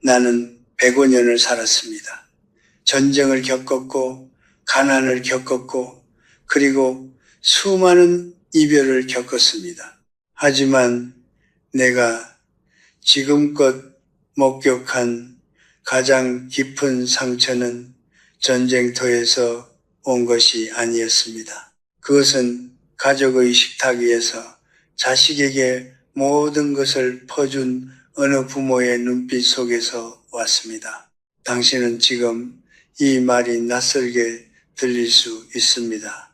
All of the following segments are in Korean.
나는 105년을 살았습니다. 전쟁을 겪었고 가난을 겪었고 그리고 수많은 이별을 겪었습니다. 하지만 내가 지금껏 목격한 가장 깊은 상처는 전쟁터에서 온 것이 아니었습니다. 그것은 가족의 식탁 위에서 자식에게 모든 것을 퍼준 어느 부모의 눈빛 속에서 왔습니다. 당신은 지금 이 말이 낯설게 들릴 수 있습니다.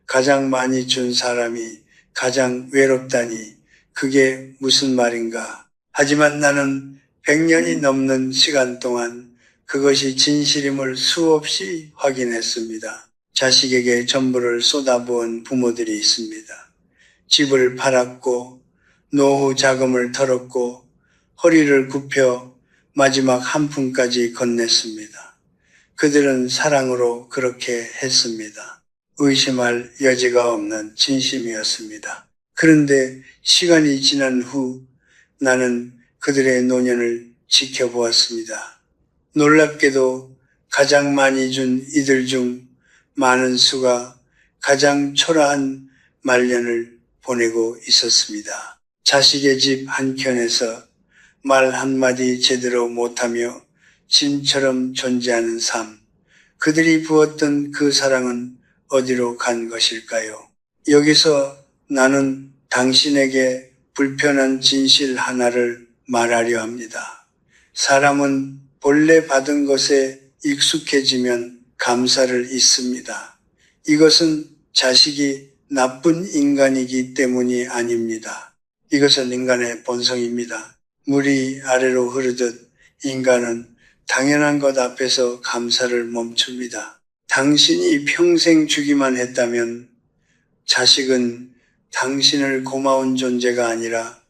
가장 많이 준 사람이 가장 외롭다니 그게 무슨 말인가. 하지만 나는 100년이 넘는 시간 동안 그것이 진실임을 수없이 확인했습니다. 자식에게 전부를 쏟아부은 부모들이 있습니다. 집을 팔았고 노후 자금을 털었고 허리를 굽혀 마지막 한 푼까지 건넸습니다. 그들은 사랑으로 그렇게 했습니다. 의심할 여지가 없는 진심이었습니다. 그런데 시간이 지난 후 나는 그들의 노년을 지켜보았습니다. 놀랍게도 가장 많이 준 이들 중 많은 수가 가장 초라한 말년을 보내고 있었습니다. 자식의 집 한켠에서 말 한마디 제대로 못하며 짐처럼 존재하는 삶. 그들이 부었던 그 사랑은 어디로 간 것일까요? 여기서 나는 당신에게 불편한 진실 하나를 말하려 합니다. 사람은 본래 받은 것에 익숙해지면 감사를 잊습니다. 이것은 자식이 나쁜 인간이기 때문이 아닙니다. 이것은 인간의 본성입니다. 물이 아래로 흐르듯 인간은 당연한 것 앞에서 감사를 멈춥니다. 당신이 평생 주기만 했다면 자식은 당신을 고마운 존재가 아니라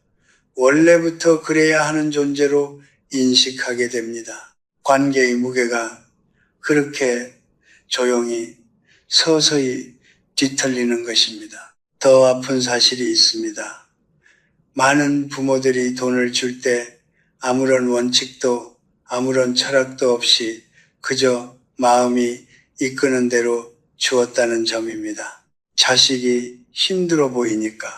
원래부터 그래야 하는 존재로 인식하게 됩니다. 관계의 무게가 그렇게 조용히 서서히 뒤틀리는 것입니다. 더 아픈 사실이 있습니다. 많은 부모들이 돈을 줄 때 아무런 원칙도 아무런 철학도 없이 그저 마음이 이끄는 대로 주었다는 점입니다. 자식이 힘들어 보이니까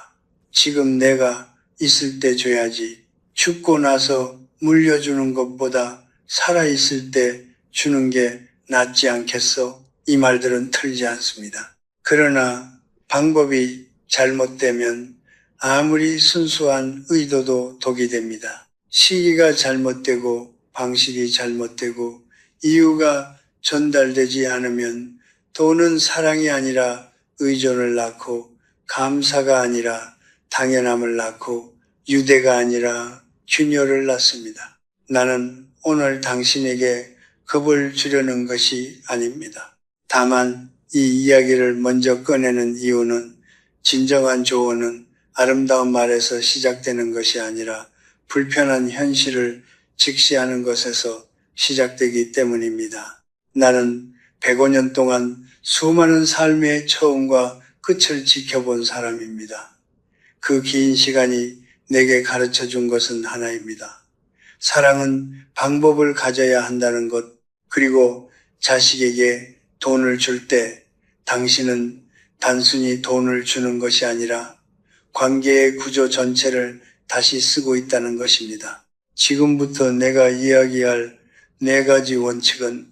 지금 내가 있을 때 줘야지, 죽고 나서 물려주는 것보다 살아있을 때 주는 게 낫지 않겠어? 이 말들은 틀리지 않습니다. 그러나 방법이 잘못되면 아무리 순수한 의도도 독이 됩니다. 시기가 잘못되고 방식이 잘못되고 이유가 전달되지 않으면 돈은 사랑이 아니라 의존을 낳고 감사가 아니라 당연함을 낳고 유대가 아니라 균열을 낳습니다. 나는 오늘 당신에게 겁을 주려는 것이 아닙니다. 다만 이 이야기를 먼저 꺼내는 이유는 진정한 조언은 아름다운 말에서 시작되는 것이 아니라 불편한 현실을 직시하는 것에서 시작되기 때문입니다. 나는 105년 동안 수많은 삶의 처음과 끝을 지켜본 사람입니다. 그 긴 시간이 내게 가르쳐 준 것은 하나입니다. 사랑은 방법을 가져야 한다는 것, 그리고 자식에게 돈을 줄 때 당신은 단순히 돈을 주는 것이 아니라 관계의 구조 전체를 다시 쓰고 있다는 것입니다. 지금부터 내가 이야기할 4가지 원칙은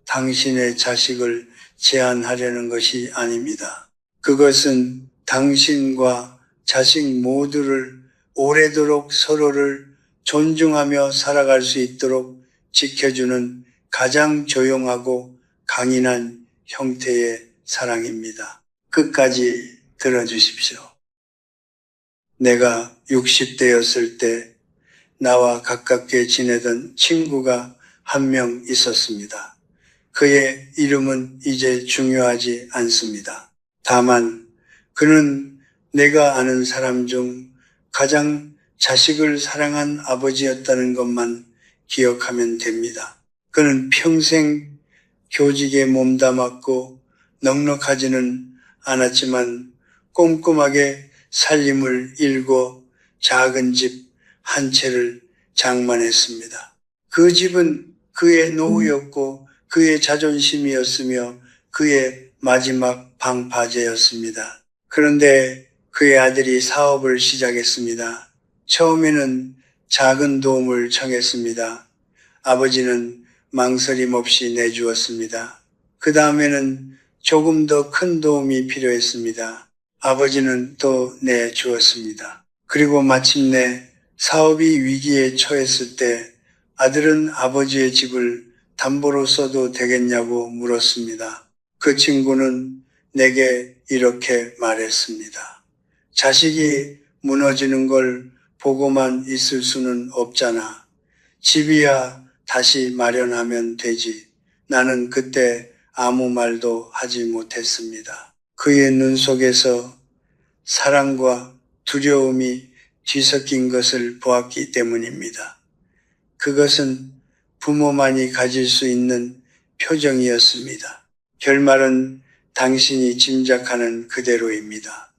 당신의 자식을 제한하려는 것이 아닙니다. 그것은 당신과 자식 모두를 오래도록 서로를 존중하며 살아갈 수 있도록 지켜주는 가장 조용하고 강인한 형태의 사랑입니다. 끝까지 들어주십시오. 내가 60대였을 때 나와 가깝게 지내던 친구가 한 명 있었습니다. 그의 이름은 이제 중요하지 않습니다. 다만 그는 내가 아는 사람 중 가장 자식을 사랑한 아버지였다는 것만 기억하면 됩니다. 그는 평생 교직에 몸담았고 넉넉하지는 않았지만 꼼꼼하게 살림을 일궈 작은 집 한 채를 장만했습니다. 그 집은 그의 노후였고 그의 자존심이었으며 그의 마지막 방파제였습니다. 그런데 그의 아들이 사업을 시작했습니다. 처음에는 작은 도움을 청했습니다. 아버지는 망설임 없이 내주었습니다. 그 다음에는 조금 더 큰 도움이 필요했습니다. 아버지는 또 내주었습니다. 그리고 마침내 사업이 위기에 처했을 때 아들은 아버지의 집을 담보로 써도 되겠냐고 물었습니다. 그 친구는 내게 이렇게 말했습니다. 자식이 무너지는 걸 보고만 있을 수는 없잖아. 집이야 다시 마련하면 되지. 나는 그때 아무 말도 하지 못했습니다. 그의 눈 속에서 사랑과 두려움이 뒤섞인 것을 보았기 때문입니다. 그것은 부모만이 가질 수 있는 표정이었습니다. 결말은 당신이 짐작하는 그대로입니다.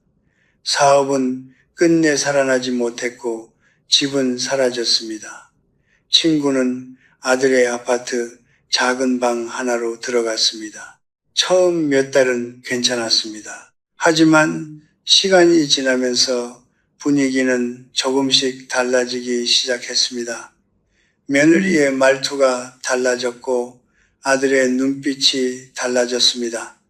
사업은 끝내 살아나지 못했고 집은 사라졌습니다. 친구는 아들의 아파트 작은 방 하나로 들어갔습니다. 처음 몇 달은 괜찮았습니다. 하지만 시간이 지나면서 분위기는 조금씩 달라지기 시작했습니다. 며느리의 말투가 달라졌고 아들의 눈빛이 달라졌습니다.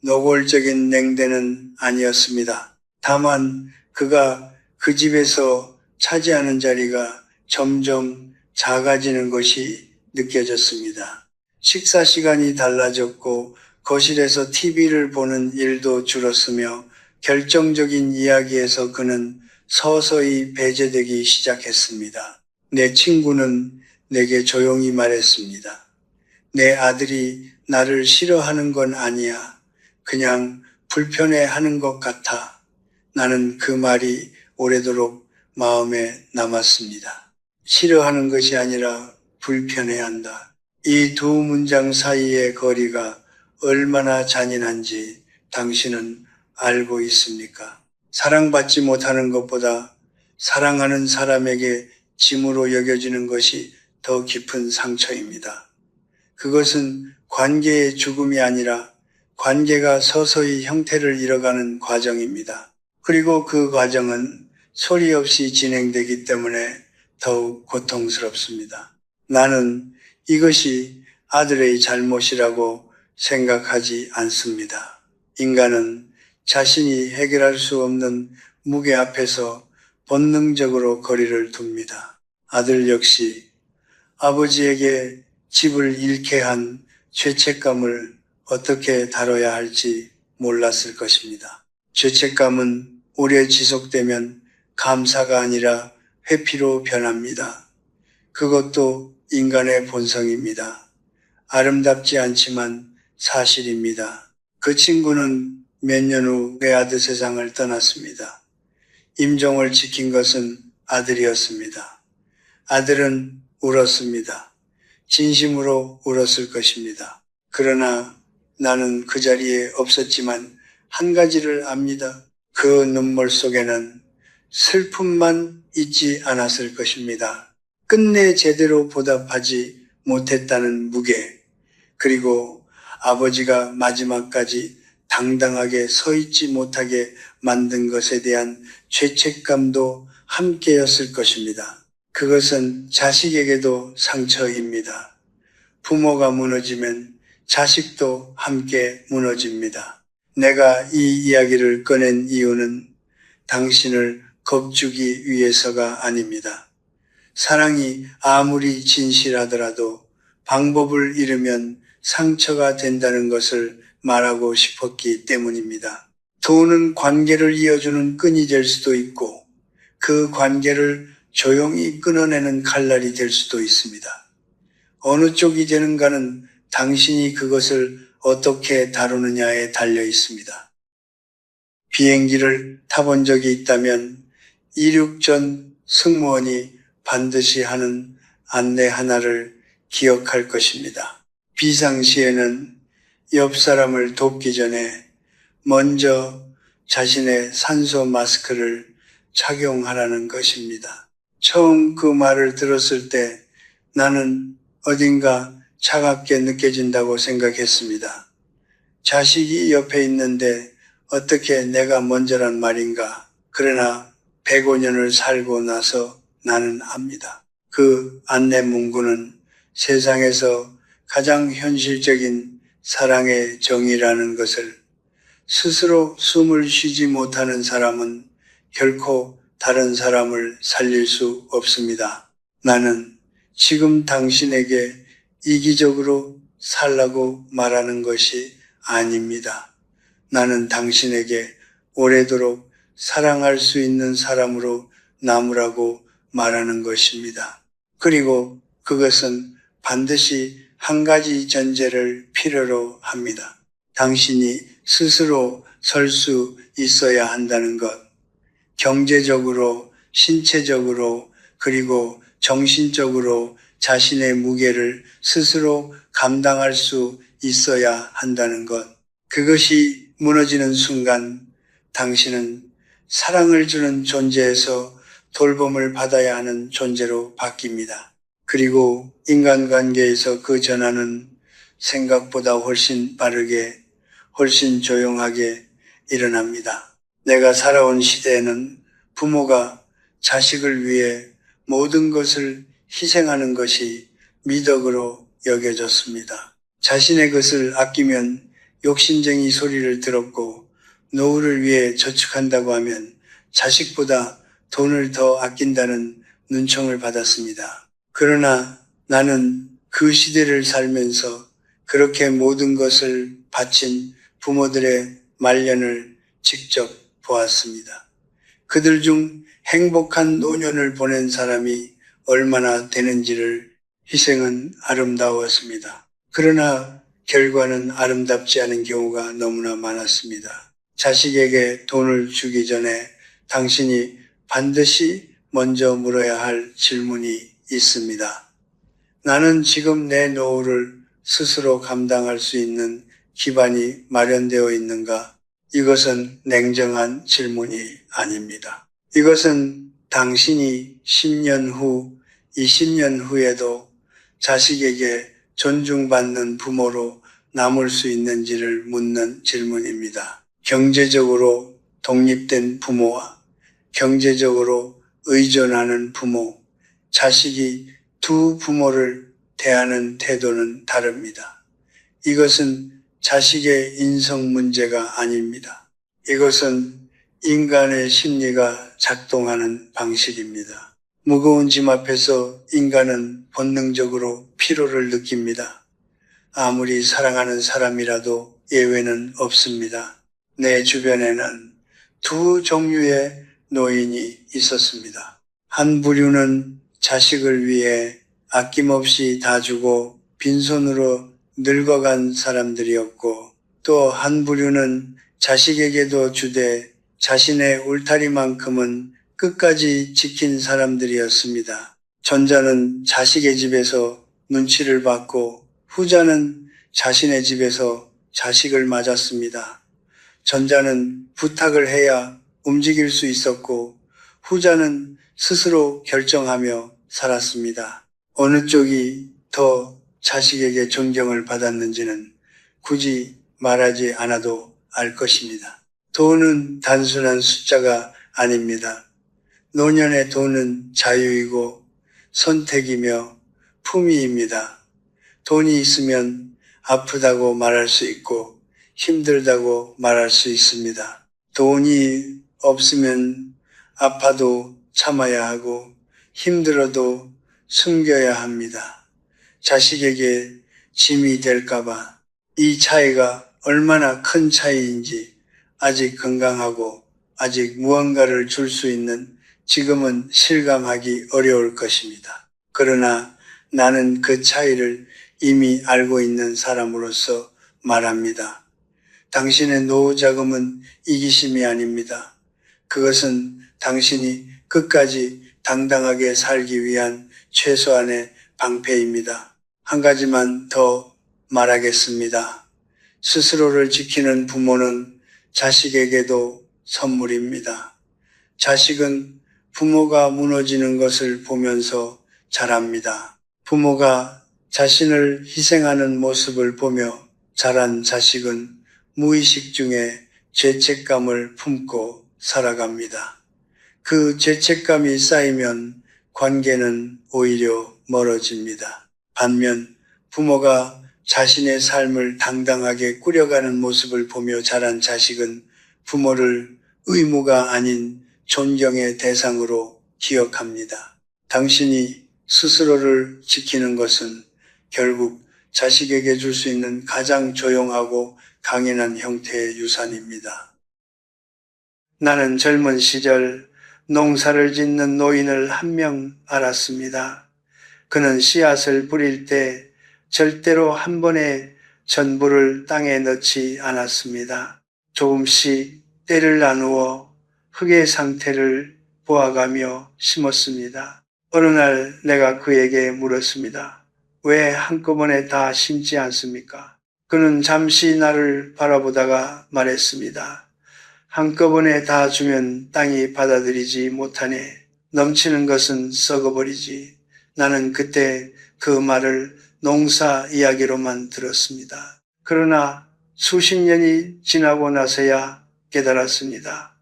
노골적인 냉대는 아니었습니다. 다만 그가 그 집에서 차지하는 자리가 점점 작아지는 것이 느껴졌습니다. 식사 시간이 달라졌고 거실에서 TV를 보는 일도 줄었으며 결정적인 이야기에서 그는 서서히 배제되기 시작했습니다. 내 친구는 내게 조용히 말했습니다. 내 아들이 나를 싫어하는 건 아니야. 그냥 불편해하는 것 같아. 나는 그 말이 오래도록 마음에 남았습니다. 싫어하는 것이 아니라 불편해한다. 이 두 문장 사이의 거리가 얼마나 잔인한지 당신은 알고 있습니까? 사랑받지 못하는 것보다 사랑하는 사람에게 짐으로 여겨지는 것이 더 깊은 상처입니다. 그것은 관계의 죽음이 아니라 관계가 서서히 형태를 잃어가는 과정입니다. 그리고 그 과정은 소리 없이 진행되기 때문에 더욱 고통스럽습니다. 나는 이것이 아들의 잘못이라고 생각하지 않습니다. 인간은 자신이 해결할 수 없는 무게 앞에서 본능적으로 거리를 둡니다. 아들 역시 아버지에게 집을 잃게 한 죄책감을 어떻게 다뤄야 할지 몰랐을 것입니다. 죄책감은 오래 지속되면 감사가 아니라 회피로 변합니다. 그것도 인간의 본성입니다. 아름답지 않지만 사실입니다. 그 친구는 몇 년 후 외아들 세상을 떠났습니다. 임종을 지킨 것은 아들이었습니다. 아들은 울었습니다. 진심으로 울었을 것입니다. 그러나 나는 그 자리에 없었지만 한 가지를 압니다. 그 눈물 속에는 슬픔만 있지 않았을 것입니다. 끝내 제대로 보답하지 못했다는 무게, 그리고 아버지가 마지막까지 당당하게 서 있지 못하게 만든 것에 대한 죄책감도 함께였을 것입니다. 그것은 자식에게도 상처입니다. 부모가 무너지면 자식도 함께 무너집니다. 내가 이 이야기를 꺼낸 이유는 당신을 겁주기 위해서가 아닙니다. 사랑이 아무리 진실하더라도 방법을 잃으면 상처가 된다는 것을 말하고 싶었기 때문입니다. 돈은 관계를 이어주는 끈이 될 수도 있고 그 관계를 조용히 끊어내는 칼날이 될 수도 있습니다. 어느 쪽이 되는가는 당신이 그것을 어떻게 다루느냐에 달려 있습니다. 비행기를 타본 적이 있다면 이륙 전 승무원이 반드시 하는 안내 하나를 기억할 것입니다. 비상시에는 옆 사람을 돕기 전에 먼저 자신의 산소 마스크를 착용하라는 것입니다. 처음 그 말을 들었을 때 나는 어딘가 차갑게 느껴진다고 생각했습니다. 자식이 옆에 있는데 어떻게 내가 먼저란 말인가. 그러나 105년을 살고 나서 나는 압니다. 그 안내 문구는 세상에서 가장 현실적인 사랑의 정의라는 것을, 스스로 숨을 쉬지 못하는 사람은 결코 다른 사람을 살릴 수 없습니다. 나는 지금 당신에게 이기적으로 살라고 말하는 것이 아닙니다. 나는 당신에게 오래도록 사랑할 수 있는 사람으로 남으라고 말하는 것입니다. 그리고 그것은 반드시 한 가지 전제를 필요로 합니다. 당신이 스스로 설 수 있어야 한다는 것. 경제적으로, 신체적으로, 그리고 정신적으로 자신의 무게를 스스로 감당할 수 있어야 한다는 것. 그것이 무너지는 순간 당신은 사랑을 주는 존재에서 돌봄을 받아야 하는 존재로 바뀝니다. 그리고 인간관계에서 그 전환은 생각보다 훨씬 빠르게, 훨씬 조용하게 일어납니다. 내가 살아온 시대에는 부모가 자식을 위해 모든 것을 희생하는 것이 미덕으로 여겨졌습니다. 자신의 것을 아끼면 욕심쟁이 소리를 들었고, 노후를 위해 저축한다고 하면 자식보다 돈을 더 아낀다는 눈총을 받았습니다. 그러나 나는 그 시대를 살면서 그렇게 모든 것을 바친 부모들의 말년을 직접 보았습니다. 그들 중 행복한 노년을 보낸 사람이 얼마나 되는지를, 희생은 아름다웠습니다. 그러나 결과는 아름답지 않은 경우가 너무나 많았습니다. 자식에게 돈을 주기 전에 당신이 반드시 먼저 물어야 할 질문이 있습니다. 나는 지금 내 노후를 스스로 감당할 수 있는 기반이 마련되어 있는가? 이것은 냉정한 질문이 아닙니다. 이것은 당신이 10년 후, 20년 후에도 자식에게 존중받는 부모로 남을 수 있는지를 묻는 질문입니다. 경제적으로 독립된 부모와 경제적으로 의존하는 부모, 자식이 두 부모를 대하는 태도는 다릅니다. 이것은 자식의 인성 문제가 아닙니다. 이것은 인간의 심리가 작동하는 방식입니다. 무거운 짐 앞에서 인간은 본능적으로 피로를 느낍니다. 아무리 사랑하는 사람이라도 예외는 없습니다. 내 주변에는 두 종류의 노인이 있었습니다. 한 부류는 자식을 위해 아낌없이 다 주고 빈손으로 늙어간 사람들이었고, 또 한 부류는 자식에게도 주되 자신의 울타리만큼은 끝까지 지킨 사람들이었습니다. 전자는 자식의 집에서 눈치를 받고 후자는 자신의 집에서 자식을 맞았습니다. 전자는 부탁을 해야 움직일 수 있었고 후자는 스스로 결정하며 살았습니다. 어느 쪽이 더 자식에게 존경을 받았는지는 굳이 말하지 않아도 알 것입니다. 돈은 단순한 숫자가 아닙니다. 노년의 돈은 자유이고 선택이며 품위입니다. 돈이 있으면 아프다고 말할 수 있고 힘들다고 말할 수 있습니다. 돈이 없으면 아파도 참아야 하고 힘들어도 숨겨야 합니다. 자식에게 짐이 될까봐. 이 차이가 얼마나 큰 차이인지 아직 건강하고 아직 무언가를 줄 수 있는 지금은 실감하기 어려울 것입니다. 그러나 나는 그 차이를 이미 알고 있는 사람으로서 말합니다. 당신의 노후 자금은 이기심이 아닙니다. 그것은 당신이 끝까지 당당하게 살기 위한 최소한의 방패입니다. 한 가지만 더 말하겠습니다. 스스로를 지키는 부모는 자식에게도 선물입니다. 자식은 부모가 무너지는 것을 보면서 자랍니다. 부모가 자신을 희생하는 모습을 보며 자란 자식은 무의식 중에 죄책감을 품고 살아갑니다. 그 죄책감이 쌓이면 관계는 오히려 멀어집니다. 반면 부모가 자신의 삶을 당당하게 꾸려가는 모습을 보며 자란 자식은 부모를 의무가 아닌 존경의 대상으로 기억합니다. 당신이 스스로를 지키는 것은 결국 자식에게 줄 수 있는 가장 조용하고 강인한 형태의 유산입니다. 나는 젊은 시절 농사를 짓는 노인을 한 명 알았습니다. 그는 씨앗을 뿌릴 때 절대로 한 번에 전부를 땅에 넣지 않았습니다. 조금씩 때를 나누어 흙의 상태를 보아가며 심었습니다. 어느 날 내가 그에게 물었습니다. 왜 한꺼번에 다 심지 않습니까? 그는 잠시 나를 바라보다가 말했습니다. 한꺼번에 다 주면 땅이 받아들이지 못하네. 넘치는 것은 썩어버리지. 나는 그때 그 말을 농사 이야기로만 들었습니다. 그러나 수십 년이 지나고 나서야 깨달았습니다.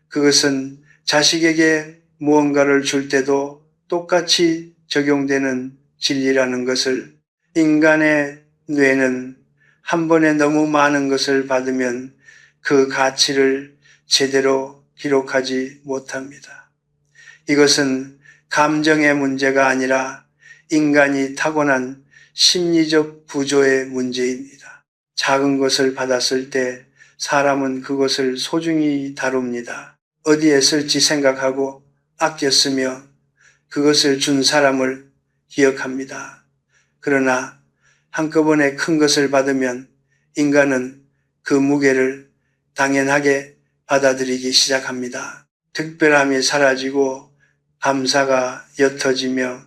그것은 자식에게 무언가를 줄 때도 똑같이 적용되는 진리라는 것을. 인간의 뇌는 한 번에 너무 많은 것을 받으면 그 가치를 제대로 기록하지 못합니다. 이것은 감정의 문제가 아니라 인간이 타고난 심리적 구조의 문제입니다. 작은 것을 받았을 때 사람은 그것을 소중히 다룹니다. 어디에 쓸지 생각하고 아껴 쓰며 그것을 준 사람을 기억합니다. 그러나 한꺼번에 큰 것을 받으면 인간은 그 무게를 당연하게 받아들이기 시작합니다. 특별함이 사라지고 감사가 옅어지며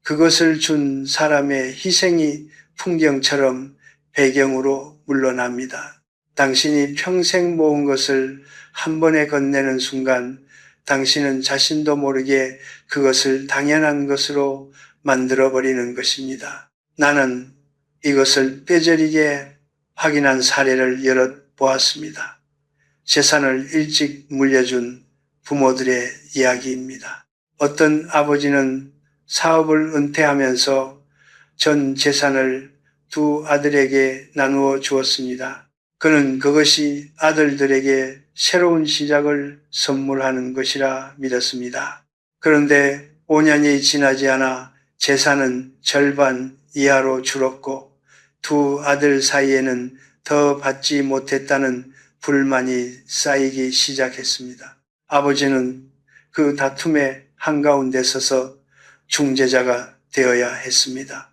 그것을 준 사람의 희생이 풍경처럼 배경으로 물러납니다. 당신이 평생 모은 것을 한 번에 건네는 순간 당신은 자신도 모르게 그것을 당연한 것으로 만들어버리는 것입니다. 나는 이것을 뼈저리게 확인한 사례를 여럿 보았습니다. 재산을 일찍 물려준 부모들의 이야기입니다. 어떤 아버지는 사업을 은퇴하면서 전 재산을 두 아들에게 나누어 주었습니다. 그는 그것이 아들들에게 새로운 시작을 선물하는 것이라 믿었습니다. 그런데 5년이 지나지 않아 재산은 절반 이하로 줄었고 두 아들 사이에는 더 받지 못했다는 불만이 쌓이기 시작했습니다. 아버지는 그 다툼의 한가운데 서서 중재자가 되어야 했습니다.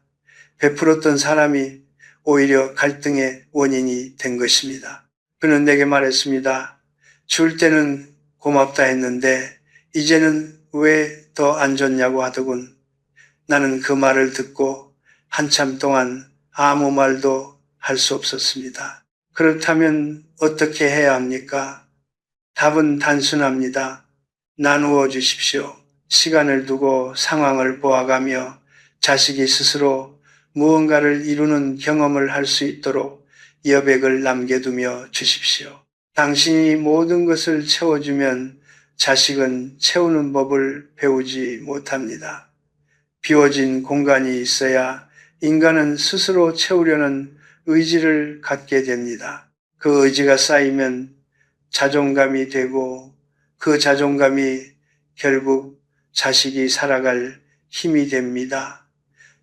베풀었던 사람이 오히려 갈등의 원인이 된 것입니다. 그는 내게 말했습니다. 줄 때는 고맙다 했는데 이제는 왜 더 안 줬냐고 하더군. 나는 그 말을 듣고 한참 동안 아무 말도 할 수 없었습니다. 그렇다면 어떻게 해야 합니까? 답은 단순합니다. 나누어 주십시오. 시간을 두고 상황을 보아가며 자식이 스스로 무언가를 이루는 경험을 할 수 있도록 여백을 남겨두며 주십시오. 당신이 모든 것을 채워주면 자식은 채우는 법을 배우지 못합니다. 비워진 공간이 있어야 인간은 스스로 채우려는 의지를 갖게 됩니다. 그 의지가 쌓이면 자존감이 되고 그 자존감이 결국 자식이 살아갈 힘이 됩니다.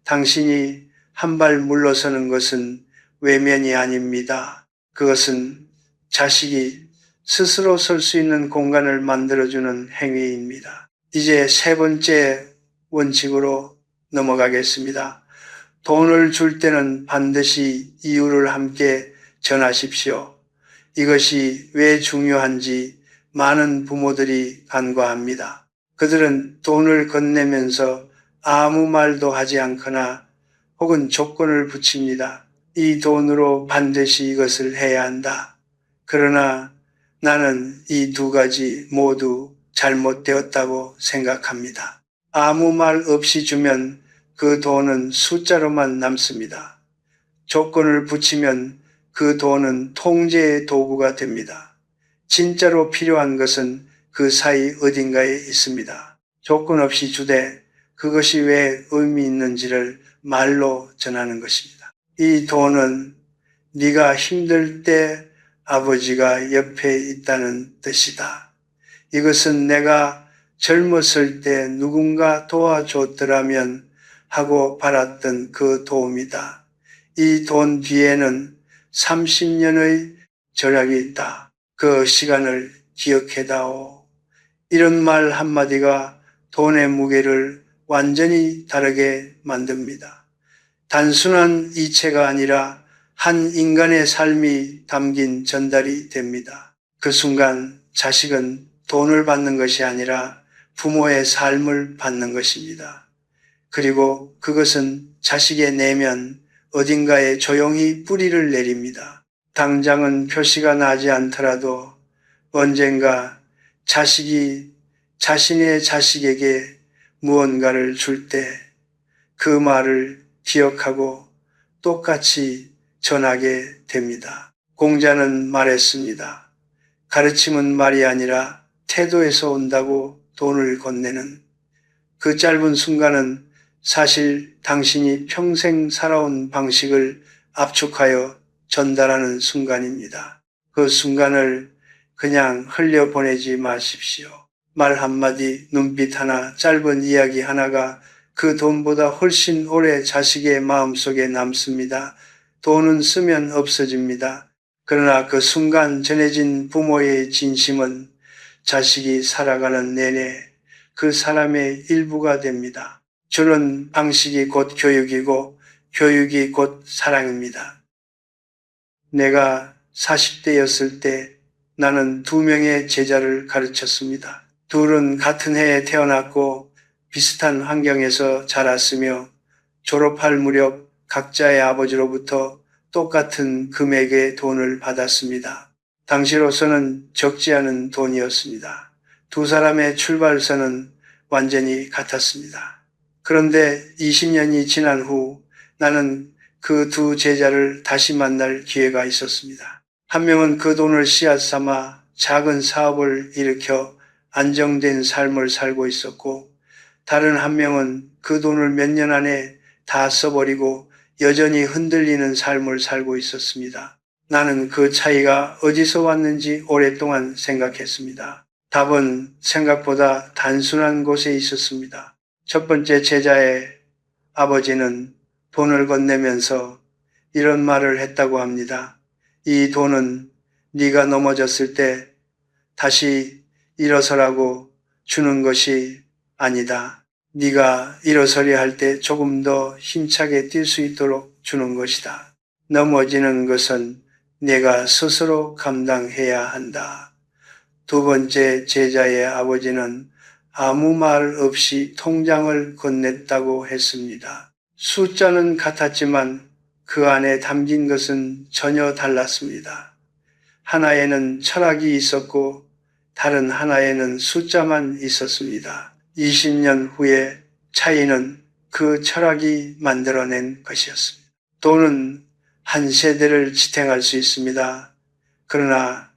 당신이 한 발 물러서는 것은 외면이 아닙니다. 그것은 자식이 스스로 설 수 있는 공간을 만들어주는 행위입니다. 이제 세 번째 원칙으로 넘어가겠습니다. 돈을 줄 때는 반드시 이유를 함께 전하십시오. 이것이 왜 중요한지 많은 부모들이 간과합니다. 그들은 돈을 건네면서 아무 말도 하지 않거나 혹은 조건을 붙입니다. 이 돈으로 반드시 이것을 해야 한다. 그러나 나는 이 두 가지 모두 잘못되었다고 생각합니다. 아무 말 없이 주면 그 돈은 숫자로만 남습니다. 조건을 붙이면 그 돈은 통제의 도구가 됩니다. 진짜로 필요한 것은 그 사이 어딘가에 있습니다. 조건 없이 주되 그것이 왜 의미 있는지를 말로 전하는 것입니다. 이 돈은 네가 힘들 때 아버지가 옆에 있다는 뜻이다. 이것은 내가 젊었을 때 누군가 도와줬더라면 하고 바랐던 그 도움이다. 이 돈 뒤에는 30년의 절약이 있다. 그 시간을 기억해다오. 이런 말 한마디가 돈의 무게를 완전히 다르게 만듭니다. 단순한 이체가 아니라 한 인간의 삶이 담긴 전달이 됩니다. 그 순간 자식은 돈을 받는 것이 아니라 부모의 삶을 받는 것입니다. 그리고 그것은 자식의 내면 어딘가에 조용히 뿌리를 내립니다. 당장은 표시가 나지 않더라도 언젠가 자식이 자신의 자식에게 무언가를 줄 때 그 말을 기억하고 똑같이 전하게 됩니다. 공자는 말했습니다. 가르침은 말이 아니라 태도에서 온다고 돈을 건네는 그 짧은 순간은 사실 당신이 평생 살아온 방식을 압축하여 전달하는 순간입니다. 그 순간을 그냥 흘려보내지 마십시오. 말 한마디, 눈빛 하나, 짧은 이야기 하나가 그 돈보다 훨씬 오래 자식의 마음속에 남습니다. 돈은 쓰면 없어집니다. 그러나 그 순간 전해진 부모의 진심은 자식이 살아가는 내내 그 사람의 일부가 됩니다. 주는 방식이 곧 교육이고 교육이 곧 사랑입니다. 내가 40대였을 때 나는 2명의 제자를 가르쳤습니다. 둘은 같은 해에 태어났고 비슷한 환경에서 자랐으며 졸업할 무렵 각자의 아버지로부터 똑같은 금액의 돈을 받았습니다. 당시로서는 적지 않은 돈이었습니다. 두 사람의 출발선은 완전히 같았습니다. 그런데 20년이 지난 후 나는 그 두 제자를 다시 만날 기회가 있었습니다. 한 명은 그 돈을 씨앗 삼아 작은 사업을 일으켜 안정된 삶을 살고 있었고 다른 한 명은 그 돈을 몇 년 안에 다 써버리고 여전히 흔들리는 삶을 살고 있었습니다. 나는 그 차이가 어디서 왔는지 오랫동안 생각했습니다. 답은 생각보다 단순한 곳에 있었습니다. 첫 번째 제자의 아버지는 돈을 건네면서 이런 말을 했다고 합니다. 이 돈은 네가 넘어졌을 때 다시 일어서라고 주는 것이 아니다. 네가 일어서려 할 때 조금 더 힘차게 뛸 수 있도록 주는 것이다. 넘어지는 것은 내가 스스로 감당해야 한다. 두 번째 제자의 아버지는 아무 말 없이 통장을 건넸다고 했습니다. 숫자는 같았지만 그 안에 담긴 것은 전혀 달랐습니다. 하나에는 철학이 있었고 다른 하나에는 숫자만 있었습니다. 20년 후에 차이는 그 철학이 만들어낸 것이었습니다. 돈은 한 세대를 지탱할 수 있습니다. 그러나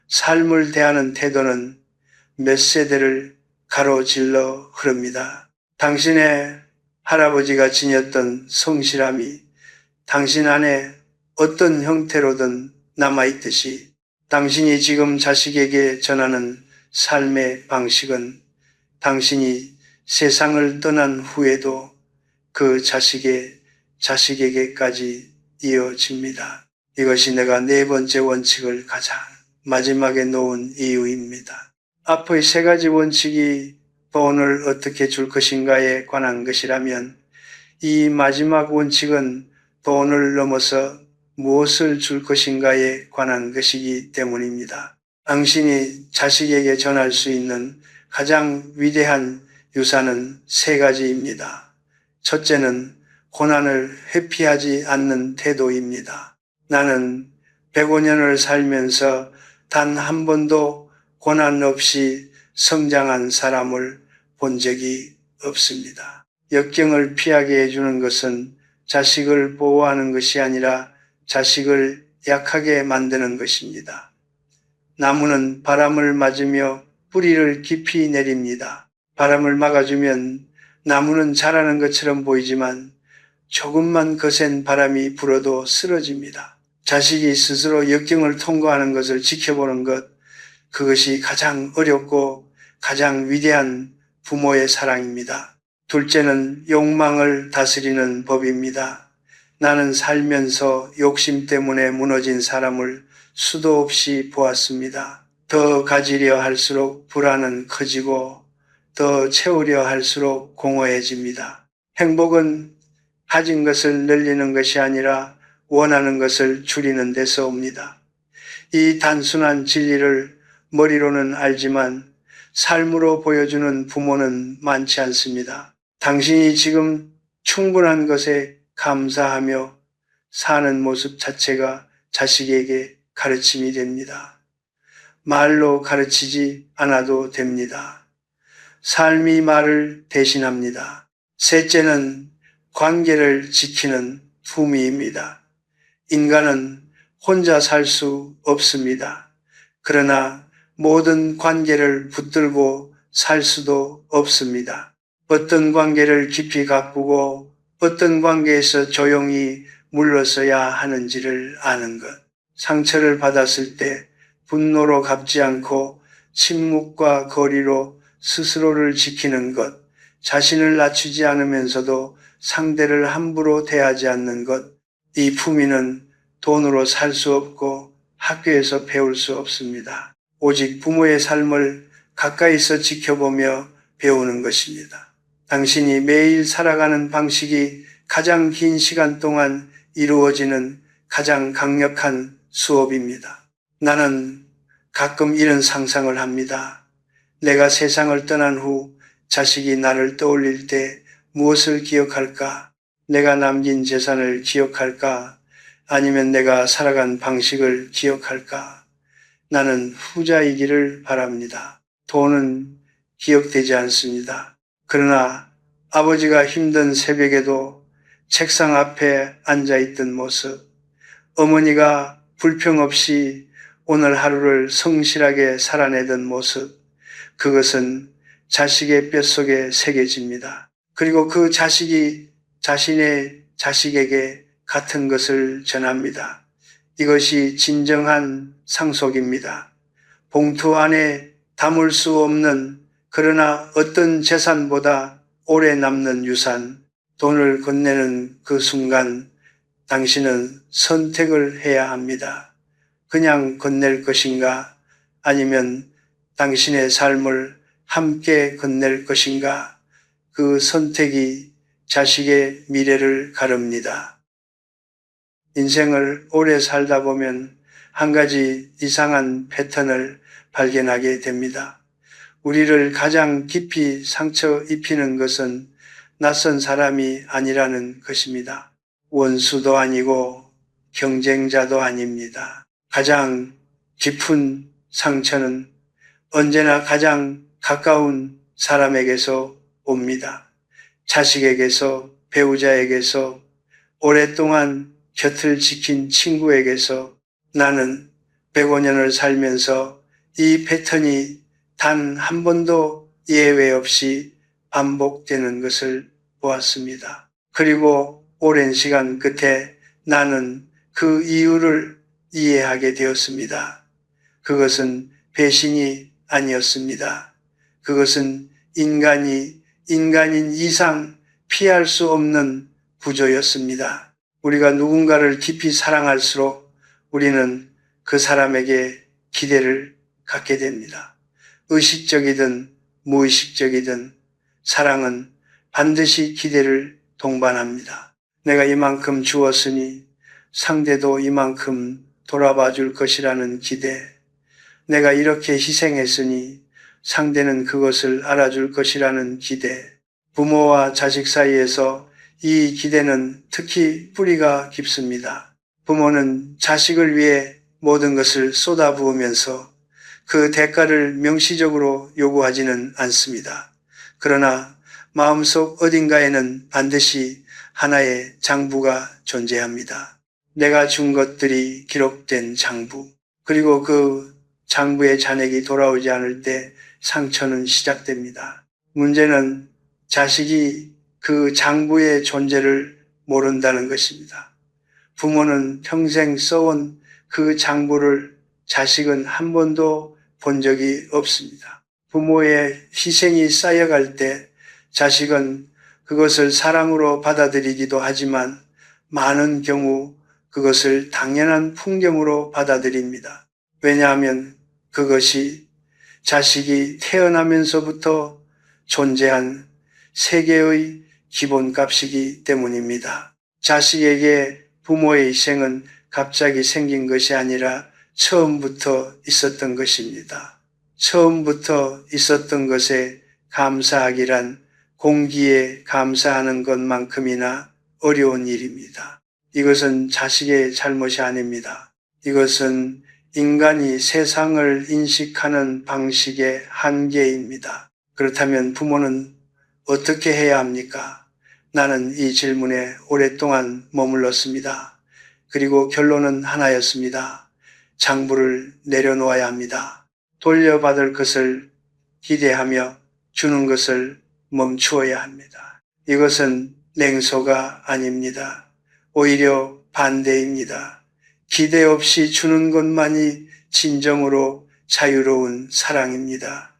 삶을 대하는 태도는 몇 세대를 가로질러 흐릅니다. 당신의 할아버지가 지녔던 성실함이 당신 안에 어떤 형태로든 남아있듯이 당신이 지금 자식에게 전하는 삶의 방식은 당신이 세상을 떠난 후에도 그 자식에게까지 이어집니다. 이것이 내가 네 번째 원칙을 가장 마지막에 놓은 이유입니다. 앞의 세 가지 원칙이 돈을 어떻게 줄 것인가에 관한 것이라면 이 마지막 원칙은 돈을 넘어서 무엇을 줄 것인가에 관한 것이기 때문입니다. 당신이 자식에게 전할 수 있는 가장 위대한 유산은 세 가지입니다. 첫째는 고난을 회피하지 않는 태도입니다. 나는 105년을 살면서 단 한 번도 고난 없이 성장한 사람을 본 적이 없습니다. 역경을 피하게 해주는 것은 자식을 보호하는 것이 아니라 자식을 약하게 만드는 것입니다. 나무는 바람을 맞으며 뿌리를 깊이 내립니다. 바람을 막아주면 나무는 자라는 것처럼 보이지만 조금만 거센 바람이 불어도 쓰러집니다. 자식이 스스로 역경을 통과하는 것을 지켜보는 것, 그것이 가장 어렵고 가장 위대한 부모의 사랑입니다. 둘째는 욕망을 다스리는 법입니다. 나는 살면서 욕심 때문에 무너진 사람을 수도 없이 보았습니다. 더 가지려 할수록 불안은 커지고 더 채우려 할수록 공허해집니다. 행복은 가진 것을 늘리는 것이 아니라 원하는 것을 줄이는 데서 옵니다. 이 단순한 진리를 머리로는 알지만 삶으로 보여주는 부모는 많지 않습니다. 당신이 지금 충분한 것에 감사하며 사는 모습 자체가 자식에게 가르침이 됩니다. 말로 가르치지 않아도 됩니다. 삶이 말을 대신합니다. 셋째는 관계를 지키는 품위입니다. 인간은 혼자 살 수 없습니다. 그러나 모든 관계를 붙들고 살 수도 없습니다. 어떤 관계를 깊이 가꾸고 어떤 관계에서 조용히 물러서야 하는지를 아는 것. 상처를 받았을 때 분노로 갚지 않고 침묵과 거리로 스스로를 지키는 것. 자신을 낮추지 않으면서도 상대를 함부로 대하지 않는 것. 이 품위는 돈으로 살 수 없고 학교에서 배울 수 없습니다. 오직 부모의 삶을 가까이서 지켜보며 배우는 것입니다. 당신이 매일 살아가는 방식이 가장 긴 시간 동안 이루어지는 가장 강력한 수업입니다. 나는 가끔 이런 상상을 합니다. 내가 세상을 떠난 후 자식이 나를 떠올릴 때 무엇을 기억할까? 내가 남긴 재산을 기억할까? 아니면 내가 살아간 방식을 기억할까? 나는 후자이기를 바랍니다. 돈은 기억되지 않습니다. 그러나 아버지가 힘든 새벽에도 책상 앞에 앉아있던 모습, 어머니가 불평 없이 오늘 하루를 성실하게 살아내던 모습, 그것은 자식의 뼛속에 새겨집니다. 그리고 그 자식이 자신의 자식에게 같은 것을 전합니다. 이것이 진정한 상속입니다. 봉투 안에 담을 수 없는 그러나 어떤 재산보다 오래 남는 유산, 돈을 건네는 그 순간 당신은 선택을 해야 합니다. 그냥 건넬 것인가 아니면 당신의 삶을 함께 건넬 것인가, 그 선택이 자식의 미래를 가릅니다. 인생을 오래 살다 보면 한 가지 이상한 패턴을 발견하게 됩니다. 우리를 가장 깊이 상처 입히는 것은 낯선 사람이 아니라는 것입니다. 원수도 아니고 경쟁자도 아닙니다. 가장 깊은 상처는 언제나 가장 가까운 사람에게서 옵니다. 자식에게서, 배우자에게서, 오랫동안 곁을 지킨 친구에게서. 나는 105년을 살면서 이 패턴이 단 한 번도 예외 없이 반복되는 것을 보았습니다. 그리고 오랜 시간 끝에 나는 그 이유를 이해하게 되었습니다. 그것은 배신이 아니었습니다. 그것은 인간인 이상 피할 수 없는 구조였습니다. 우리가 누군가를 깊이 사랑할수록 우리는 그 사람에게 기대를 갖게 됩니다. 의식적이든 무의식적이든 사랑은 반드시 기대를 동반합니다. 내가 이만큼 주었으니 상대도 이만큼 돌아봐 줄 것이라는 기대. 내가 이렇게 희생했으니 상대는 그것을 알아줄 것이라는 기대. 부모와 자식 사이에서 이 기대는 특히 뿌리가 깊습니다. 부모는 자식을 위해 모든 것을 쏟아부으면서 그 대가를 명시적으로 요구하지는 않습니다. 그러나 마음속 어딘가에는 반드시 하나의 장부가 존재합니다. 내가 준 것들이 기록된 장부. 그리고 그 장부의 잔액이 돌아오지 않을 때 상처는 시작됩니다. 문제는 자식이 그 장부의 존재를 모른다는 것입니다. 부모는 평생 써온 그 장부를 자식은 한 번도 본 적이 없습니다. 부모의 희생이 쌓여갈 때 자식은 그것을 사랑으로 받아들이기도 하지만 많은 경우 그것을 당연한 풍경으로 받아들입니다. 왜냐하면 그것이 자식이 태어나면서부터 존재한 세계의 기본값이기 때문입니다. 자식에게 부모의 희생은 갑자기 생긴 것이 아니라 처음부터 있었던 것입니다. 처음부터 있었던 것에 감사하기란 공기에 감사하는 것만큼이나 어려운 일입니다. 이것은 자식의 잘못이 아닙니다. 이것은 인간이 세상을 인식하는 방식의 한계입니다. 그렇다면 부모는 어떻게 해야 합니까? 나는 이 질문에 오랫동안 머물렀습니다. 그리고 결론은 하나였습니다. 장부를 내려놓아야 합니다. 돌려받을 것을 기대하며 주는 것을 멈추어야 합니다. 이것은 냉소가 아닙니다. 오히려 반대입니다. 기대 없이 주는 것만이 진정으로 자유로운 사랑입니다.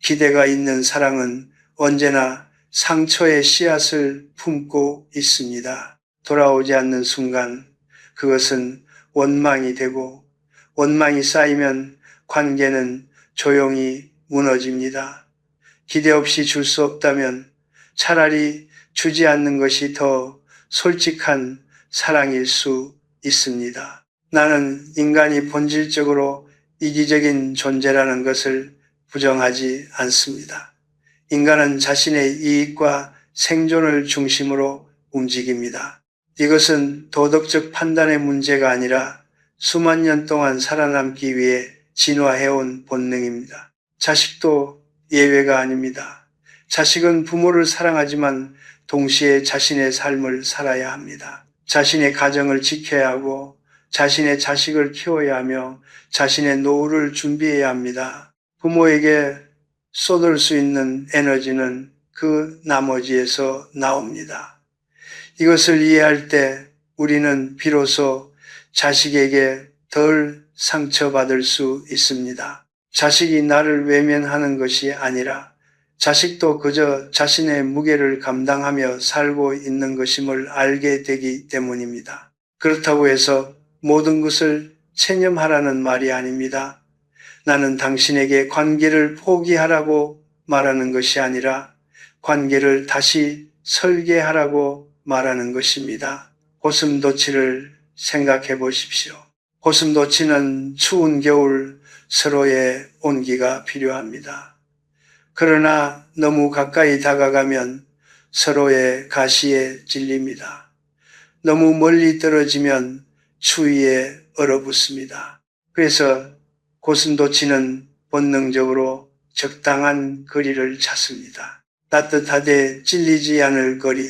기대가 있는 사랑은 언제나 상처의 씨앗을 품고 있습니다. 돌아오지 않는 순간 그것은 원망이 되고 원망이 쌓이면 관계는 조용히 무너집니다. 기대 없이 줄 수 없다면 차라리 주지 않는 것이 더 솔직한 사랑일 수 있습니다. 나는 인간이 본질적으로 이기적인 존재라는 것을 부정하지 않습니다. 인간은 자신의 이익과 생존을 중심으로 움직입니다. 이것은 도덕적 판단의 문제가 아니라 수만 년 동안 살아남기 위해 진화해온 본능입니다. 자식도 예외가 아닙니다. 자식은 부모를 사랑하지만 동시에 자신의 삶을 살아야 합니다. 자신의 가정을 지켜야 하고 자신의 자식을 키워야 하며 자신의 노후를 준비해야 합니다. 부모에게 쏟을 수 있는 에너지는 그 나머지에서 나옵니다. 이것을 이해할 때 우리는 비로소 자식에게 덜 상처받을 수 있습니다. 자식이 나를 외면하는 것이 아니라 자식도 그저 자신의 무게를 감당하며 살고 있는 것임을 알게 되기 때문입니다. 그렇다고 해서 모든 것을 체념하라는 말이 아닙니다. 나는 당신에게 관계를 포기하라고 말하는 것이 아니라 관계를 다시 설계하라고 말하는 것입니다. 고슴도치를 생각해 보십시오. 고슴도치는 추운 겨울 서로의 온기가 필요합니다. 그러나 너무 가까이 다가가면 서로의 가시에 질립니다. 너무 멀리 떨어지면 추위에 얼어붙습니다. 그래서 고슴도치는 본능적으로 적당한 거리를 찾습니다. 따뜻하되 찔리지 않을 거리,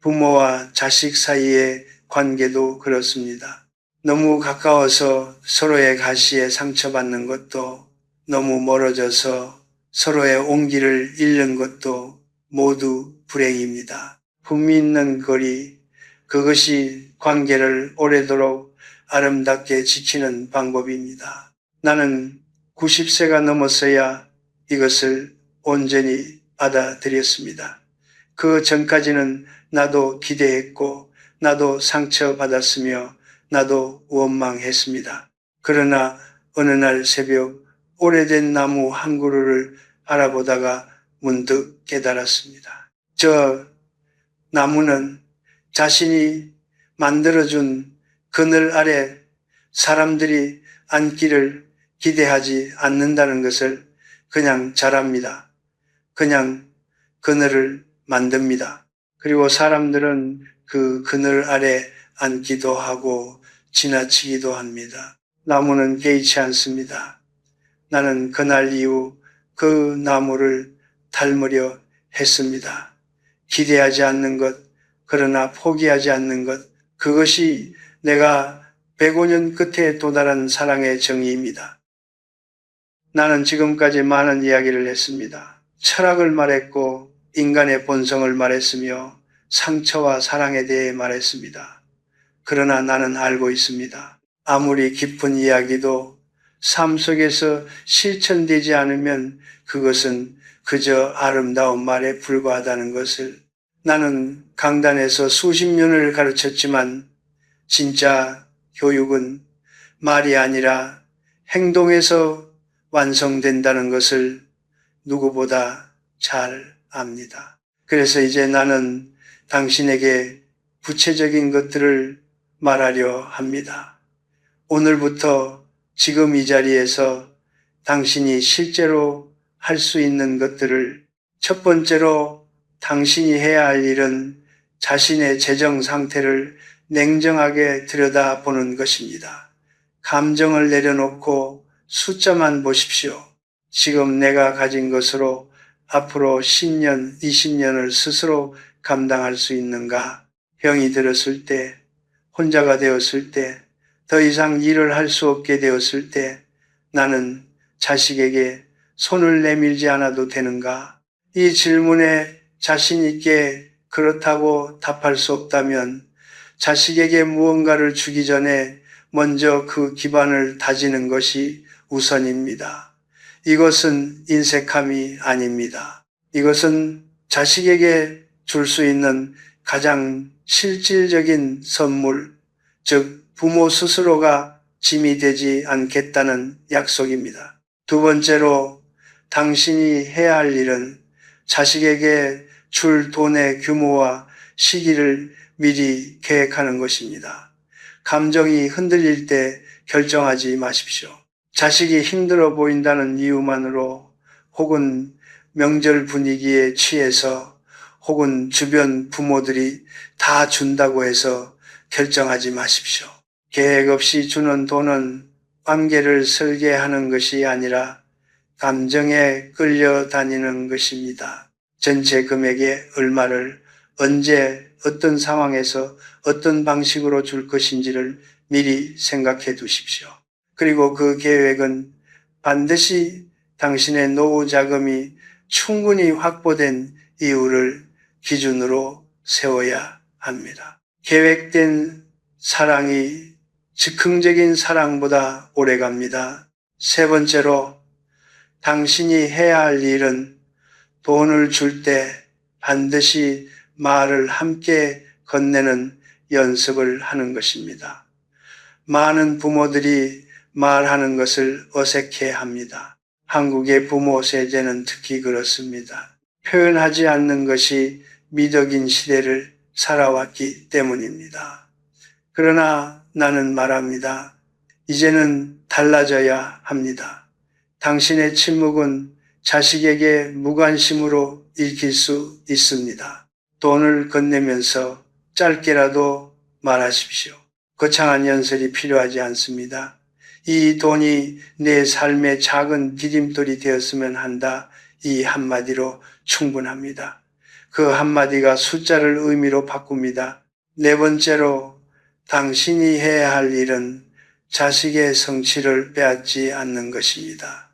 부모와 자식 사이의 관계도 그렇습니다. 너무 가까워서 서로의 가시에 상처받는 것도, 너무 멀어져서 서로의 온기를 잃는 것도 모두 불행입니다. 품위 있는 거리, 그것이 관계를 오래도록 아름답게 지키는 방법입니다. 나는 90세가 넘어서야 이것을 온전히 받아들였습니다. 그 전까지는 나도 기대했고 나도 상처받았으며 나도 원망했습니다. 그러나 어느 날 새벽 오래된 나무 한 그루를 알아보다가 문득 깨달았습니다. 저 나무는 자신이 만들어준 그늘 아래 사람들이 앉기를 기대하지 않는다는 것을 그냥 잘합니다. 그냥 그늘을 만듭니다. 그리고 사람들은 그 그늘 아래 앉기도 하고 지나치기도 합니다. 나무는 개의치 않습니다. 나는 그날 이후 그 나무를 닮으려 했습니다. 기대하지 않는 것, 그러나 포기하지 않는 것, 그것이 내가 105년 끝에 도달한 사랑의 정의입니다. 나는 지금까지 많은 이야기를 했습니다. 철학을 말했고 인간의 본성을 말했으며 상처와 사랑에 대해 말했습니다. 그러나 나는 알고 있습니다. 아무리 깊은 이야기도 삶 속에서 실천되지 않으면 그것은 그저 아름다운 말에 불과하다는 것을 나는 강단에서 수십 년을 가르쳤지만 진짜 교육은 말이 아니라 행동에서 완성된다는 것을 누구보다 잘 압니다. 그래서 이제 나는 당신에게 구체적인 것들을 말하려 합니다. 오늘부터 지금 이 자리에서 당신이 실제로 할 수 있는 것들을 첫 번째로 당신이 해야 할 일은 자신의 재정 상태를 냉정하게 들여다보는 것입니다. 감정을 내려놓고 숫자만 보십시오. 지금 내가 가진 것으로 앞으로 10년, 20년을 스스로 감당할 수 있는가? 병이 들었을 때, 혼자가 되었을 때, 더 이상 일을 할 수 없게 되었을 때 나는 자식에게 손을 내밀지 않아도 되는가? 이 질문에 자신 있게 그렇다고 답할 수 없다면 자식에게 무언가를 주기 전에 먼저 그 기반을 다지는 것이 우선입니다. 이것은 인색함이 아닙니다. 이것은 자식에게 줄 수 있는 가장 실질적인 선물, 즉 부모 스스로가 짐이 되지 않겠다는 약속입니다. 두 번째로 당신이 해야 할 일은 자식에게 줄 돈의 규모와 시기를 미리 계획하는 것입니다. 감정이 흔들릴 때 결정하지 마십시오. 자식이 힘들어 보인다는 이유만으로 혹은 명절 분위기에 취해서 혹은 주변 부모들이 다 준다고 해서 결정하지 마십시오. 계획 없이 주는 돈은 관계를 설계하는 것이 아니라 감정에 끌려다니는 것입니다. 전체 금액의 얼마를 언제 어떤 상황에서 어떤 방식으로 줄 것인지를 미리 생각해 두십시오. 그리고 그 계획은 반드시 당신의 노후 자금이 충분히 확보된 이유를 기준으로 세워야 합니다. 계획된 사랑이 즉흥적인 사랑보다 오래갑니다. 세 번째로 당신이 해야 할 일은 돈을 줄 때 반드시 말을 함께 건네는 연습을 하는 것입니다. 많은 부모들이 말하는 것을 어색해 합니다. 한국의 부모 세대는 특히 그렇습니다. 표현하지 않는 것이 미덕인 시대를 살아왔기 때문입니다. 그러나 나는 말합니다. 이제는 달라져야 합니다. 당신의 침묵은 자식에게 무관심으로 읽힐 수 있습니다. 돈을 건네면서 짧게라도 말하십시오. 거창한 연설이 필요하지 않습니다. 이 돈이 내 삶의 작은 디딤돌이 되었으면 한다. 이 한마디로 충분합니다. 그 한마디가 숫자를 의미로 바꿉니다. 네 번째로 당신이 해야 할 일은 자식의 성취를 빼앗지 않는 것입니다.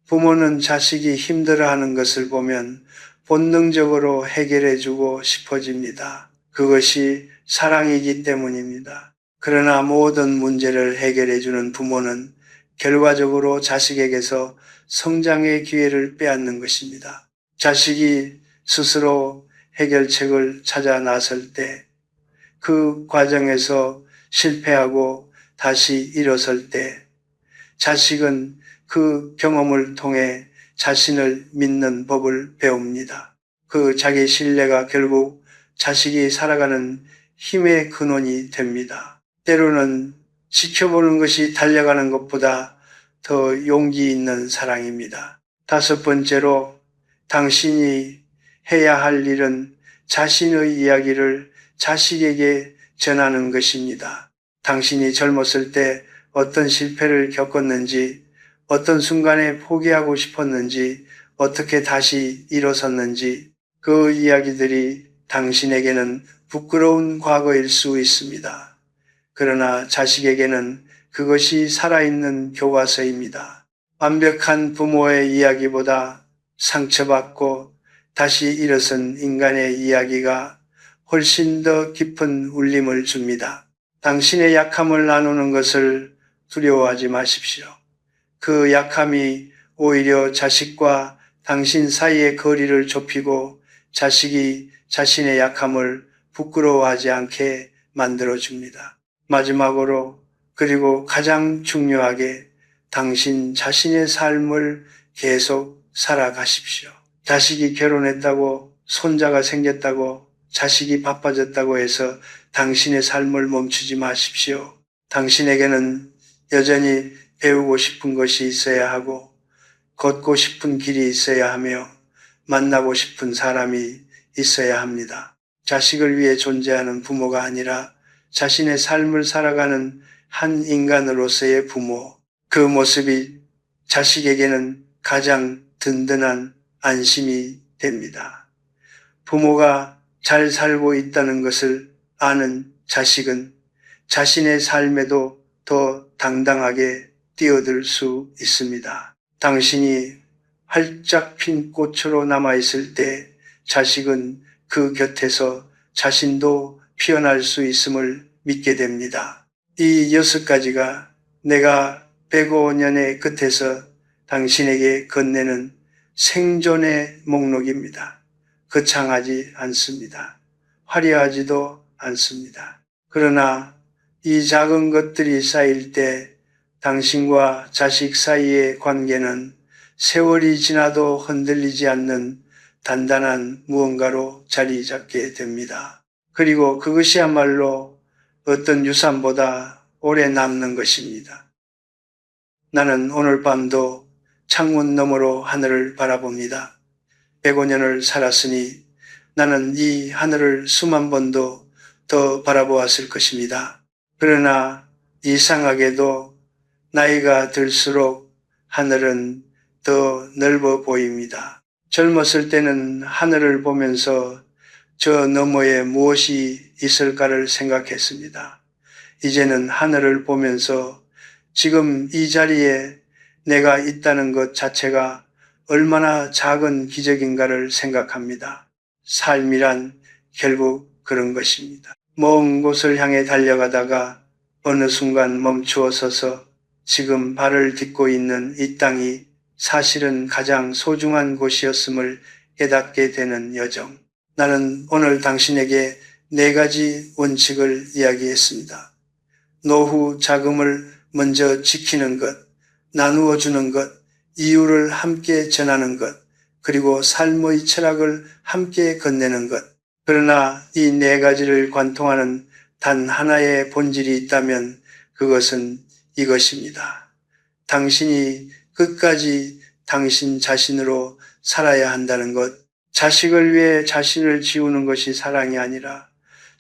부모는 자식이 힘들어하는 것을 보면 본능적으로 해결해주고 싶어집니다. 그것이 사랑이기 때문입니다. 그러나 모든 문제를 해결해주는 부모는 결과적으로 자식에게서 성장의 기회를 빼앗는 것입니다. 자식이 스스로 해결책을 찾아 나설 때, 그 과정에서 실패하고 다시 일어설 때, 자식은 그 경험을 통해 자신을 믿는 법을 배웁니다. 그 자기 신뢰가 결국 자식이 살아가는 힘의 근원이 됩니다. 때로는 지켜보는 것이 달려가는 것보다 더 용기 있는 사랑입니다. 다섯 번째로 당신이 해야 할 일은 자신의 이야기를 자식에게 전하는 것입니다. 당신이 젊었을 때 어떤 실패를 겪었는지, 어떤 순간에 포기하고 싶었는지, 어떻게 다시 일어섰는지, 그 이야기들이 당신에게는 부끄러운 과거일 수 있습니다. 그러나 자식에게는 그것이 살아있는 교과서입니다. 완벽한 부모의 이야기보다 상처받고 다시 일어선 인간의 이야기가 훨씬 더 깊은 울림을 줍니다. 당신의 약함을 나누는 것을 두려워하지 마십시오. 그 약함이 오히려 자식과 당신 사이의 거리를 좁히고 자식이 자신의 약함을 부끄러워하지 않게 만들어줍니다. 마지막으로 그리고 가장 중요하게 당신 자신의 삶을 계속 살아가십시오. 자식이 결혼했다고, 손자가 생겼다고, 자식이 바빠졌다고 해서 당신의 삶을 멈추지 마십시오. 당신에게는 여전히 배우고 싶은 것이 있어야 하고, 걷고 싶은 길이 있어야 하며, 만나고 싶은 사람이 있어야 합니다. 자식을 위해 존재하는 부모가 아니라 자신의 삶을 살아가는 한 인간으로서의 부모, 그 모습이 자식에게는 가장 든든한 안심이 됩니다. 부모가 잘 살고 있다는 것을 아는 자식은 자신의 삶에도 더 당당하게 뛰어들 수 있습니다. 당신이 활짝 핀 꽃으로 남아있을 때 자식은 그 곁에서 자신도 피어날 수 있음을 믿게 됩니다. 이 6가지가 내가 105년의 끝에서 당신에게 건네는 생존의 목록입니다. 거창하지 않습니다. 화려하지도 않습니다. 그러나 이 작은 것들이 쌓일 때 당신과 자식 사이의 관계는 세월이 지나도 흔들리지 않는 단단한 무언가로 자리 잡게 됩니다. 그리고 그것이야말로 어떤 유산보다 오래 남는 것입니다. 나는 오늘 밤도 창문 너머로 하늘을 바라봅니다. 105년을 살았으니 나는 이 하늘을 수만 번도 더 바라보았을 것입니다. 그러나 이상하게도 나이가 들수록 하늘은 더 넓어 보입니다. 젊었을 때는 하늘을 보면서 저 너머에 무엇이 있을까를 생각했습니다. 이제는 하늘을 보면서 지금 이 자리에 내가 있다는 것 자체가 얼마나 작은 기적인가를 생각합니다. 삶이란 결국 그런 것입니다. 먼 곳을 향해 달려가다가 어느 순간 멈추어 서서 지금 발을 딛고 있는 이 땅이 사실은 가장 소중한 곳이었음을 깨닫게 되는 여정. 나는 오늘 당신에게 4가지 원칙을 이야기했습니다. 노후 자금을 먼저 지키는 것, 나누어 주는 것, 이유를 함께 전하는 것, 그리고 삶의 철학을 함께 건네는 것. 그러나 이 4가지를 관통하는 단 하나의 본질이 있다면 그것은 이것입니다. 당신이 끝까지 당신 자신으로 살아야 한다는 것. 자식을 위해 자신을 지우는 것이 사랑이 아니라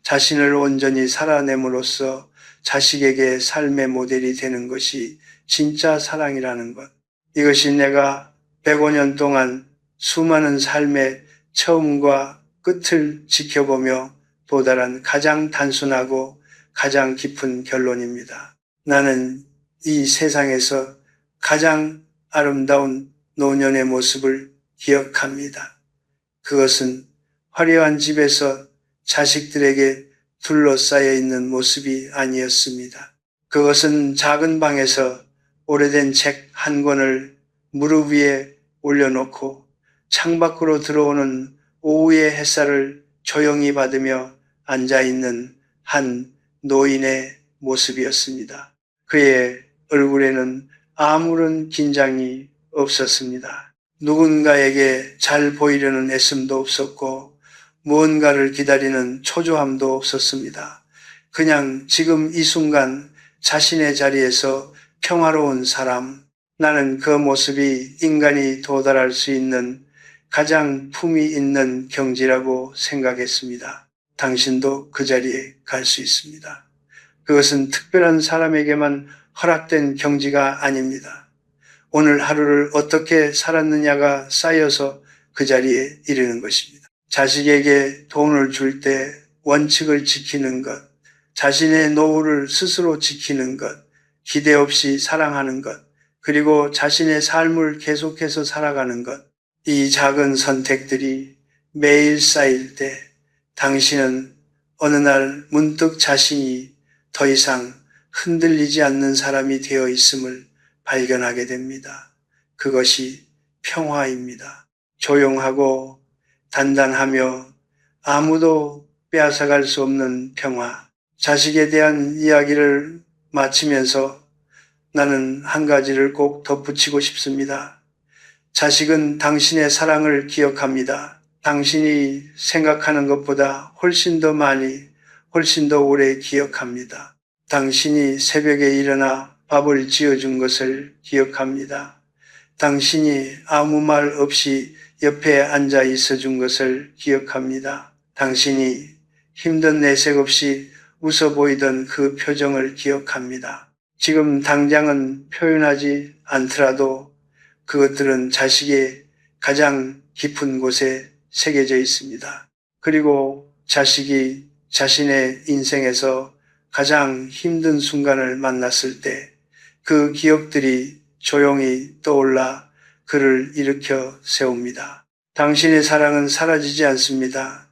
자신을 온전히 살아냄으로써 자식에게 삶의 모델이 되는 것이 진짜 사랑이라는 것. 이것이 내가 105년 동안 수많은 삶의 처음과 끝을 지켜보며 도달한 가장 단순하고 가장 깊은 결론입니다. 나는 이 세상에서 가장 아름다운 노년의 모습을 기억합니다. 그것은 화려한 집에서 자식들에게 둘러싸여 있는 모습이 아니었습니다. 그것은 작은 방에서 오래된 책 한 권을 무릎 위에 올려놓고 창밖으로 들어오는 오후의 햇살을 조용히 받으며 앉아있는 한 노인의 모습이었습니다. 그의 얼굴에는 아무런 긴장이 없었습니다. 누군가에게 잘 보이려는 애씀도 없었고 무언가를 기다리는 초조함도 없었습니다. 그냥 지금 이 순간 자신의 자리에서 평화로운 사람, 나는 그 모습이 인간이 도달할 수 있는 가장 품위 있는 경지라고 생각했습니다. 당신도 그 자리에 갈 수 있습니다. 그것은 특별한 사람에게만 허락된 경지가 아닙니다. 오늘 하루를 어떻게 살았느냐가 쌓여서 그 자리에 이르는 것입니다. 자식에게 돈을 줄 때 원칙을 지키는 것, 자신의 노후를 스스로 지키는 것, 기대 없이 사랑하는 것, 그리고 자신의 삶을 계속해서 살아가는 것, 이 작은 선택들이 매일 쌓일 때 당신은 어느 날 문득 자신이 더 이상 흔들리지 않는 사람이 되어 있음을 발견하게 됩니다. 그것이 평화입니다. 조용하고 단단하며 아무도 빼앗아갈 수 없는 평화. 자식에 대한 이야기를 마치면서 나는 한 가지를 꼭 덧붙이고 싶습니다. 자식은 당신의 사랑을 기억합니다. 당신이 생각하는 것보다 훨씬 더 많이, 훨씬 더 오래 기억합니다. 당신이 새벽에 일어나 밥을 지어준 것을 기억합니다. 당신이 아무 말 없이 옆에 앉아 있어 준 것을 기억합니다. 당신이 힘든 내색 없이 웃어 보이던 그 표정을 기억합니다. 지금 당장은 표현하지 않더라도 그것들은 자식의 가장 깊은 곳에 새겨져 있습니다. 그리고 자식이 자신의 인생에서 가장 힘든 순간을 만났을 때 그 기억들이 조용히 떠올라 그를 일으켜 세웁니다. 당신의 사랑은 사라지지 않습니다.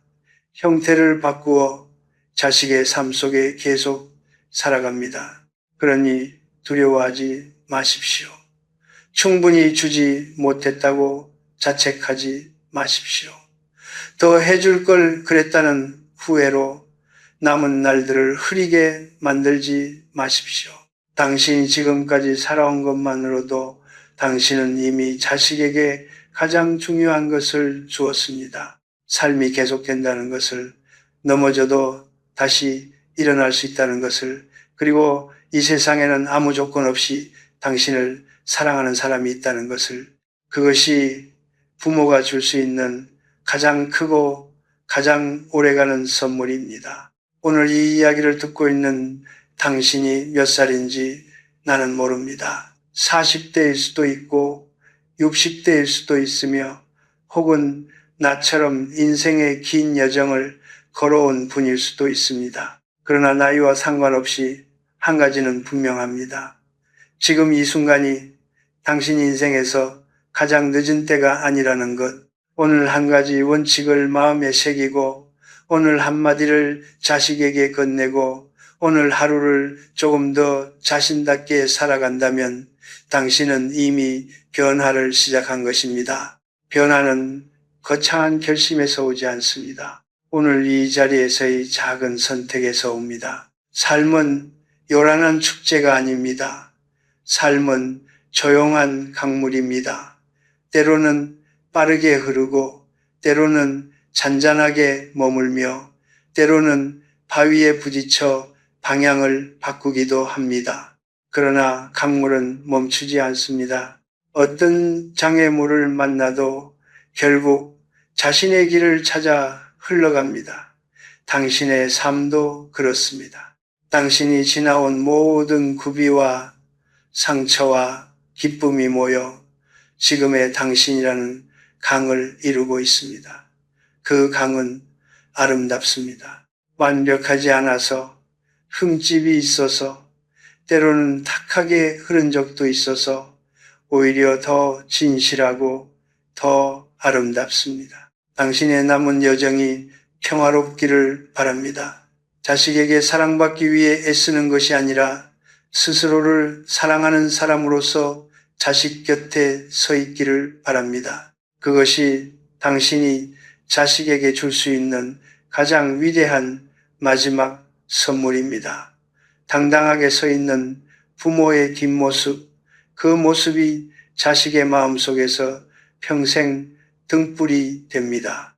형태를 바꾸어 자식의 삶 속에 계속 살아갑니다. 그러니 두려워하지 마십시오. 충분히 주지 못했다고 자책하지 마십시오. 더 해줄 걸 그랬다는 후회로 남은 날들을 흐리게 만들지 마십시오. 당신이 지금까지 살아온 것만으로도 당신은 이미 자식에게 가장 중요한 것을 주었습니다. 삶이 계속된다는 것을, 넘어져도 다시 일어날 수 있다는 것을, 그리고 이 세상에는 아무 조건 없이 당신을 사랑하는 사람이 있다는 것을, 그것이 부모가 줄 수 있는 가장 크고 가장 오래가는 선물입니다. 오늘 이 이야기를 듣고 있는 당신이 몇 살인지 나는 모릅니다. 40대일 수도 있고 60대일 수도 있으며 혹은 나처럼 인생의 긴 여정을 걸어온 분일 수도 있습니다. 그러나 나이와 상관없이 한 가지는 분명합니다. 지금 이 순간이 당신 인생에서 가장 늦은 때가 아니라는 것, 오늘 한 가지 원칙을 마음에 새기고 오늘 한마디를 자식에게 건네고 오늘 하루를 조금 더 자신답게 살아간다면 당신은 이미 변화를 시작한 것입니다. 변화는 거창한 결심에서 오지 않습니다. 오늘 이 자리에서의 작은 선택에서 옵니다. 삶은 요란한 축제가 아닙니다. 삶은 조용한 강물입니다. 때로는 빠르게 흐르고 때로는 잔잔하게 머물며 때로는 바위에 부딪혀 방향을 바꾸기도 합니다. 그러나 강물은 멈추지 않습니다. 어떤 장애물을 만나도 결국 자신의 길을 찾아 흘러갑니다. 당신의 삶도 그렇습니다. 당신이 지나온 모든 구비와 상처와 기쁨이 모여 지금의 당신이라는 강을 이루고 있습니다. 그 강은 아름답습니다. 완벽하지 않아서 흠집이 있어서 때로는 탁하게 흐른 적도 있어서 오히려 더 진실하고 더 아름답습니다. 당신의 남은 여정이 평화롭기를 바랍니다. 자식에게 사랑받기 위해 애쓰는 것이 아니라 스스로를 사랑하는 사람으로서 자식 곁에 서 있기를 바랍니다. 그것이 당신이 자식에게 줄 수 있는 가장 위대한 마지막 선물입니다. 당당하게 서 있는 부모의 뒷모습, 그 모습이 자식의 마음속에서 평생 등불이 됩니다.